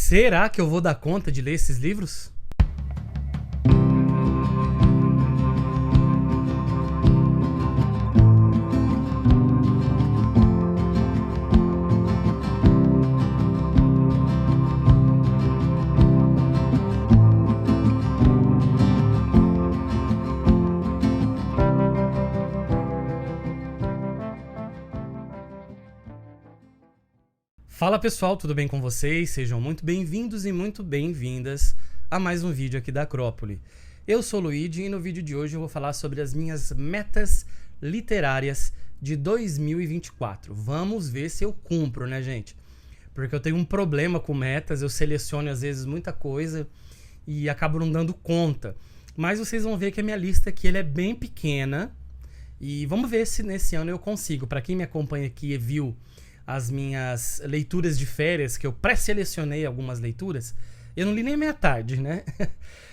Será que eu vou dar conta de ler esses livros? Fala pessoal, tudo bem com vocês? Sejam muito bem-vindos e muito bem-vindas a mais um vídeo aqui da Acrópole. Eu sou o Luigi e no vídeo de hoje eu vou falar sobre as minhas metas literárias de 2024. Vamos ver se eu cumpro, né, gente? Porque eu tenho um problema com metas, eu seleciono às vezes muita coisa e acabo não dando conta. Mas vocês vão ver que a minha lista aqui ela é bem pequena e vamos ver se nesse ano eu consigo. Para quem me acompanha aqui e viu as minhas leituras de férias, que eu pré-selecionei algumas leituras, eu não li nem metade, né?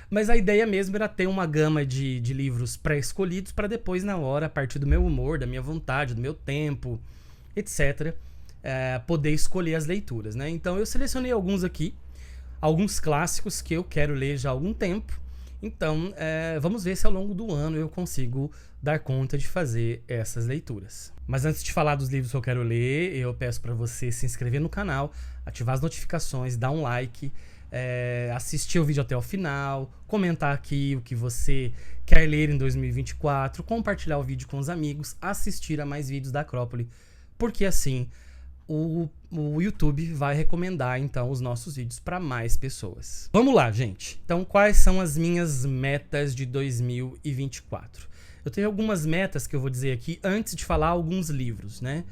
Mas a ideia mesmo era ter uma gama de livros pré-escolhidos para depois, na hora, a partir do meu humor, da minha vontade, do meu tempo, etc., poder escolher as leituras, né? Então eu selecionei alguns aqui, alguns clássicos que eu quero ler já há algum tempo. Então, vamos ver se ao longo do ano eu consigo dar conta de fazer essas leituras. Mas antes de falar dos livros que eu quero ler, eu peço para você se inscrever no canal, ativar as notificações, dar um like, assistir o vídeo até o final, comentar aqui o que você quer ler em 2024, compartilhar o vídeo com os amigos, assistir a mais vídeos da Acrópole, porque assim o YouTube vai recomendar então os nossos vídeos para mais pessoas. Vamos lá, gente. Então, quais são as minhas metas de 2024? Eu tenho algumas metas que eu vou dizer aqui antes de falar alguns livros, né?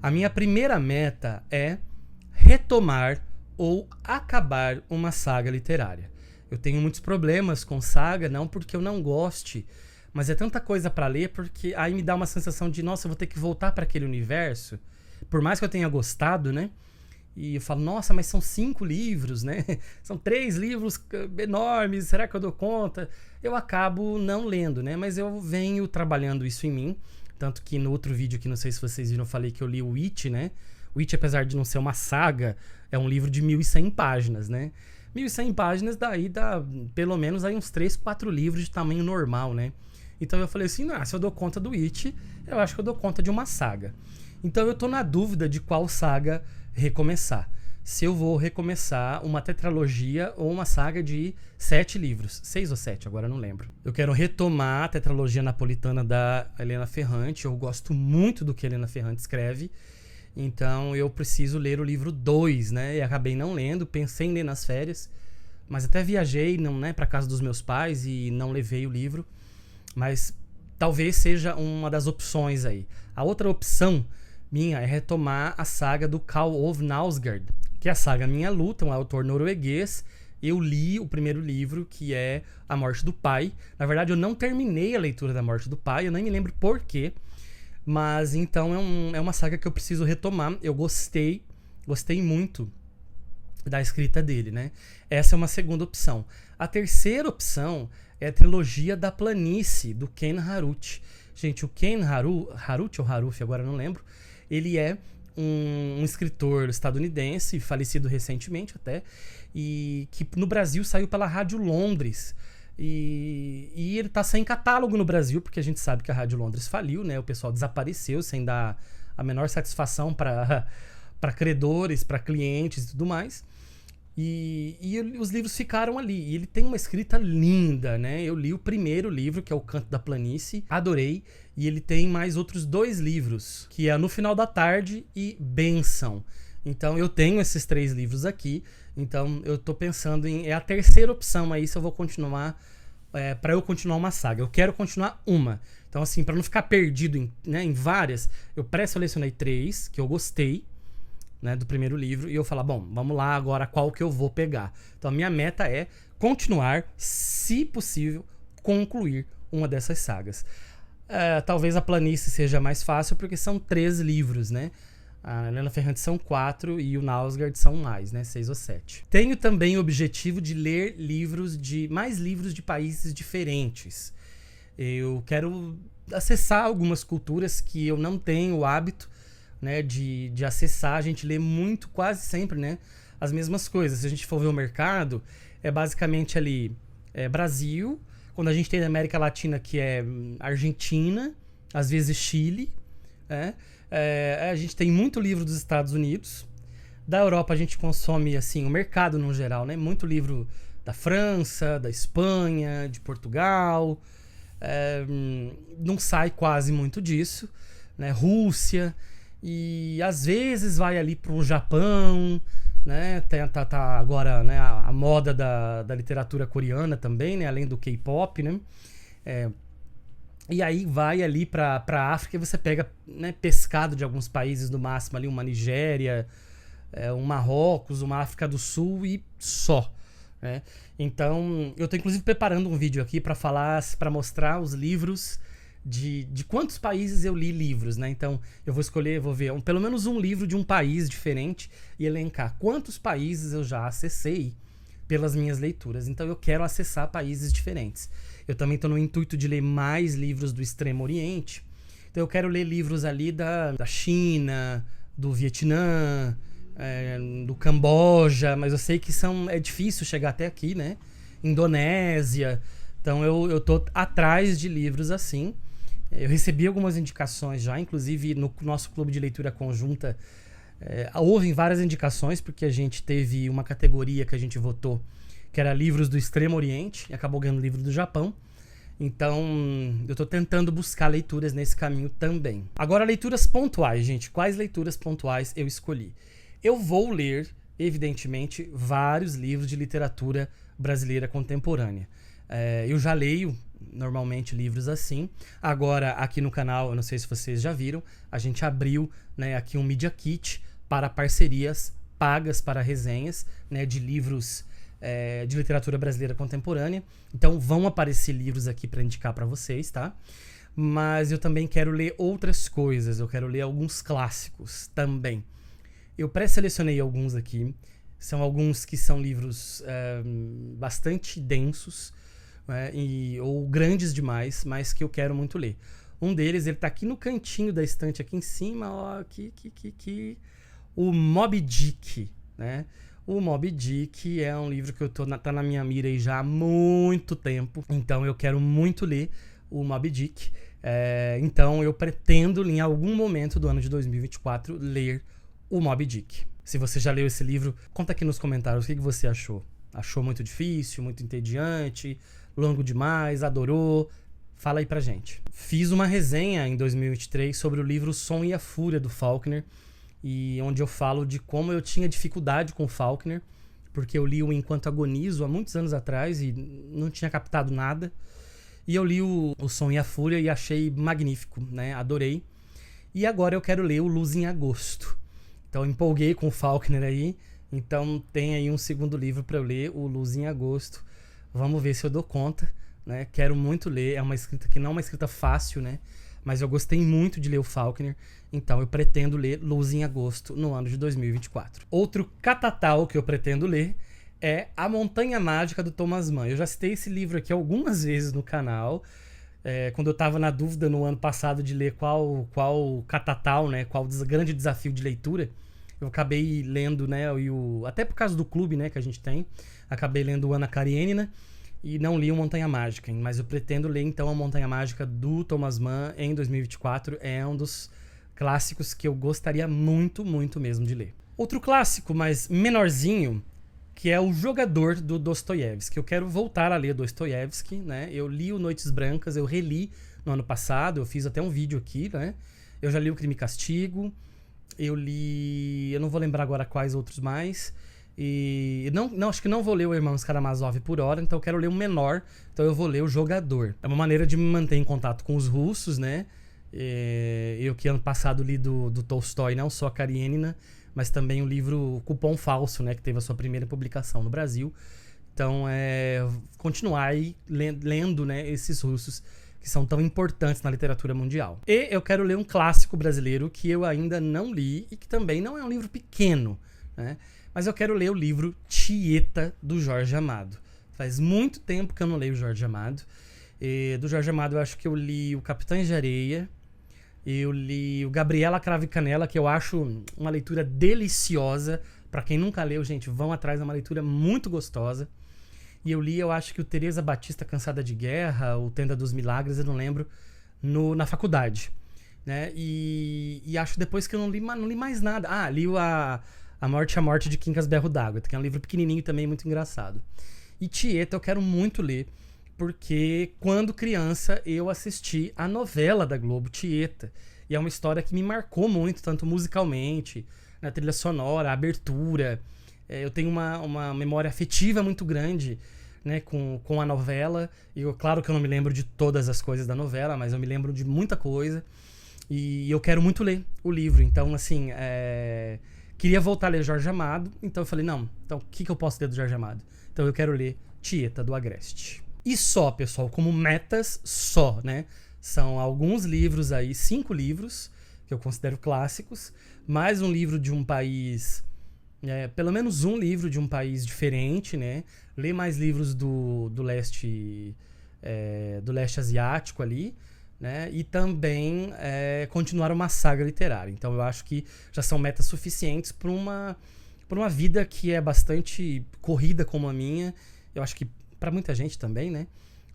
A minha primeira meta é retomar ou acabar uma saga literária. Eu tenho muitos problemas com saga, não porque eu não goste, mas é tanta coisa para ler porque aí me dá uma sensação de, nossa, eu vou ter que voltar para aquele universo. Por mais que eu tenha gostado, né? E eu falo, nossa, mas são 5 livros, né? São 3 livros enormes, será que eu dou conta? Eu acabo não lendo, né? Mas eu venho trabalhando isso em mim. Tanto que no outro vídeo, que não sei se vocês viram, eu falei que eu li o It, né? O It, apesar de não ser uma saga, é um livro de 1.100 páginas, né? 1.100 páginas, daí dá pelo menos aí uns 3, 4 livros de tamanho normal, né? Então eu falei assim, se eu dou conta do It, eu acho que eu dou conta de uma saga. Então eu tô na dúvida de qual saga recomeçar. Se eu vou recomeçar uma tetralogia ou uma saga de 7 livros. 6 ou 7, agora não lembro. Eu quero retomar a tetralogia napolitana da Helena Ferrante. Eu gosto muito do que a Helena Ferrante escreve. Então eu preciso ler o livro 2, né? E acabei não lendo, pensei em ler nas férias. Mas até viajei, não, né, para casa dos meus pais e não levei o livro. Mas talvez seja uma das opções aí. A outra opção minha é retomar a saga do Karl Ove Knausgaard, que é a saga Minha Luta, um autor norueguês. Eu li o primeiro livro, que é A Morte do Pai. Na verdade, eu não terminei a leitura da Morte do Pai, eu nem me lembro porquê. Mas então é uma saga que eu preciso retomar. Eu gostei muito da escrita dele, né? Essa é uma segunda opção. A terceira opção é a trilogia da Planície, do Ken Harute. Gente, o Ken Harute ou Haruf, agora não lembro. Ele é um escritor estadunidense, falecido recentemente até, e que no Brasil saiu pela Rádio Londres. E ele está sem catálogo no Brasil, porque a gente sabe que a Rádio Londres faliu, né? O pessoal desapareceu sem dar a menor satisfação para credores, para clientes e tudo mais. E os livros ficaram ali. E ele tem uma escrita linda, né? Eu li o primeiro livro, que é O Canto da Planície, adorei. E ele tem mais outros 2 livros, que é No Final da Tarde e Bênção. Então eu tenho esses 3 livros aqui. Então eu tô pensando em... É a terceira opção aí, se eu vou continuar... para eu continuar uma saga. Eu quero continuar uma. Então assim, para não ficar perdido em várias, eu pré-selecionei 3, que eu gostei, né, do primeiro livro, e eu falar, bom, vamos lá agora qual que eu vou pegar. Então a minha meta é continuar, se possível, concluir uma dessas sagas. Talvez a Planície seja mais fácil, porque são 3 livros, né? A Helena Ferrante são 4 e o Knausgaard são mais, né? 6 ou 7. Tenho também o objetivo de ler mais livros de países diferentes. Eu quero acessar algumas culturas que eu não tenho o hábito, né, de acessar. A gente lê muito, quase sempre, né, as mesmas coisas. Se a gente for ver o mercado, é basicamente ali Brasil, quando a gente tem na América Latina, que é Argentina, às vezes Chile, né? A gente tem muito livro dos Estados Unidos. Da Europa a gente consome assim, o mercado no geral, né? Muito livro da França, da Espanha, de Portugal. Não sai quase muito disso, né? Rússia, e às vezes vai ali para o Japão, né? Tá agora, né, a moda da literatura coreana também, né? Além do K-pop, né? E aí vai ali para a África e você pega, né, pescado de alguns países, no máximo ali uma Nigéria, um Marrocos, uma África do Sul e só. Né? Então, eu tô inclusive preparando um vídeo aqui para mostrar os livros de quantos países eu li livros, né? Então, eu vou ver pelo menos um livro de um país diferente e elencar quantos países eu já acessei pelas minhas leituras. Então, eu quero acessar países diferentes. Eu também tô no intuito de ler mais livros do Extremo Oriente. Então, eu quero ler livros ali da China, do Vietnã, do Camboja, mas eu sei que é difícil chegar até aqui, né? Indonésia. Então eu tô atrás de livros assim. Eu recebi algumas indicações já, inclusive no nosso clube de leitura conjunta. Houve várias indicações, porque a gente teve uma categoria que a gente votou, que era livros do Extremo Oriente, e acabou ganhando livro do Japão. Então, eu tô tentando buscar leituras nesse caminho também. Agora, leituras pontuais, gente. Quais leituras pontuais eu escolhi? Eu vou ler, evidentemente, vários livros de literatura brasileira contemporânea. Eu já leio, normalmente, livros assim. Agora, aqui no canal, eu não sei se vocês já viram, a gente abriu, né, aqui um Media Kit para parcerias pagas para resenhas, né, de livros de literatura brasileira contemporânea. Então, vão aparecer livros aqui para indicar para vocês, tá? Mas eu também quero ler outras coisas. Eu quero ler alguns clássicos também. Eu pré-selecionei alguns aqui. São alguns que são livros bastante densos, né, ou grandes demais, mas que eu quero muito ler. Um deles, ele tá aqui no cantinho da estante, aqui em cima, ó, aqui. O Moby Dick, né? O Moby Dick é um livro que tá na minha mira aí já há muito tempo. Então eu quero muito ler o Moby Dick. Então eu pretendo, em algum momento do ano de 2024, ler o Moby Dick. Se você já leu esse livro, conta aqui nos comentários o que você achou. Achou muito difícil, muito entediante, longo demais, adorou? Fala aí pra gente. Fiz uma resenha em 2023 sobre o livro O Som e a Fúria, do Faulkner, e onde eu falo de como eu tinha dificuldade com o Faulkner, porque eu li o Enquanto Agonizo há muitos anos atrás e não tinha captado nada. E eu li o Som e a Fúria e achei magnífico, né? Adorei. E agora eu quero ler o Luz em Agosto. Então eu empolguei com o Faulkner aí. Então tem aí um segundo livro para eu ler, o Luz em Agosto. Vamos ver se eu dou conta, né? Quero muito ler. É uma escrita que não é uma escrita fácil, né? Mas eu gostei muito de ler o Faulkner. Então eu pretendo ler Luz em Agosto no ano de 2024. Outro catatal que eu pretendo ler é A Montanha Mágica, do Thomas Mann. Eu já citei esse livro aqui algumas vezes no canal. Quando eu estava na dúvida no ano passado de ler qual catatal, né, qual grande desafio de leitura, eu acabei lendo, né, até por causa do clube, né, que a gente tem, acabei lendo o Ana Karenina e não li o Montanha Mágica, mas eu pretendo ler então a Montanha Mágica do Thomas Mann em 2024. É um dos clássicos que eu gostaria muito, muito mesmo de ler. Outro clássico, mas menorzinho, que é O Jogador, do Dostoiévski. Eu quero voltar a ler Dostoiévski, né? Eu li o Noites Brancas, eu reli no ano passado, eu fiz até um vídeo aqui, né? Eu já li o Crime e Castigo, eu não vou lembrar agora quais outros mais. E acho que não vou ler o Irmãos Karamazov por hora, então eu quero ler o menor, então eu vou ler O Jogador. É uma maneira de me manter em contato com os russos, né? Eu que ano passado li do Tolstói, não só a Karenina, mas também o livro Cupom Falso, né, que teve a sua primeira publicação no Brasil. Então, continuar aí lendo, né, esses russos que são tão importantes na literatura mundial. E eu quero ler um clássico brasileiro que eu ainda não li e que também não é um livro pequeno, né, mas eu quero ler o livro Tieta, do Jorge Amado. Faz muito tempo que eu não leio o Jorge Amado. Do Jorge Amado eu acho que eu li o Capitães de Areia, eu li o Gabriela Cravo e Canela, que eu acho uma leitura deliciosa Pra quem nunca leu, gente, vão atrás, é uma leitura muito gostosa. E eu li, eu acho que o Teresa Batista Cansada de Guerra, o Tenda dos Milagres, eu não lembro, na faculdade. Né? E acho depois que eu não li mais nada. Ah, li a Morte de Quincas Berro d'Água, que é um livro pequenininho também, muito engraçado. E Tieta eu quero muito ler, porque quando criança eu assisti a novela da Globo, Tieta. E é uma história que me marcou muito, tanto musicalmente, na trilha sonora, a abertura. Eu tenho uma memória afetiva muito grande, né, com a novela. E claro que eu não me lembro de todas as coisas da novela, mas eu me lembro de muita coisa. E eu quero muito ler o livro. Então, assim, queria voltar a ler Jorge Amado. Então eu falei, não, então o que eu posso ler do Jorge Amado? Então eu quero ler Tieta, do Agreste. E só, pessoal, como metas, né? São alguns livros aí, 5 livros, que eu considero clássicos, mais um livro de um país, pelo menos um livro de um país diferente, né? Ler mais livros do leste asiático ali, né? E também continuar uma saga literária. Então eu acho que já são metas suficientes para uma vida que é bastante corrida como a minha. Eu acho que para muita gente também, né?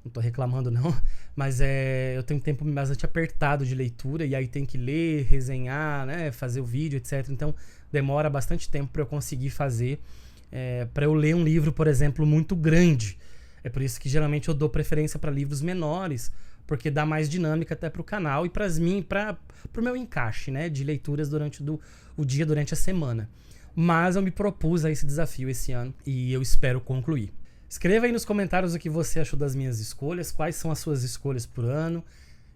Não tô reclamando não, mas eu tenho um tempo bastante apertado de leitura e aí tem que ler, resenhar, né? Fazer o vídeo, etc. Então demora bastante tempo para eu conseguir fazer, para eu ler um livro, por exemplo, muito grande. É por isso que geralmente eu dou preferência para livros menores, porque dá mais dinâmica até para o canal e para o meu encaixe, né, de leituras durante o dia, durante a semana. Mas eu me propus a esse desafio esse ano e eu espero concluir. Escreva aí nos comentários o que você achou das minhas escolhas, quais são as suas escolhas por ano.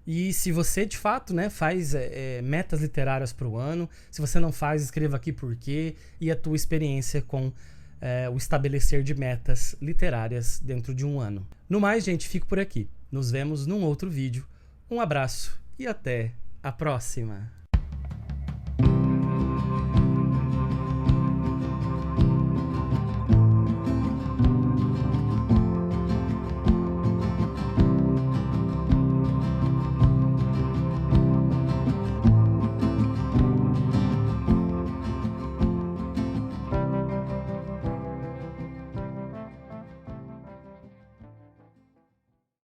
E se você, de fato, né, faz metas literárias para o ano, se você não faz, escreva aqui por quê e a tua experiência com o estabelecer de metas literárias dentro de um ano. No mais, gente, fico por aqui. Nos vemos num outro vídeo. Um abraço e até a próxima!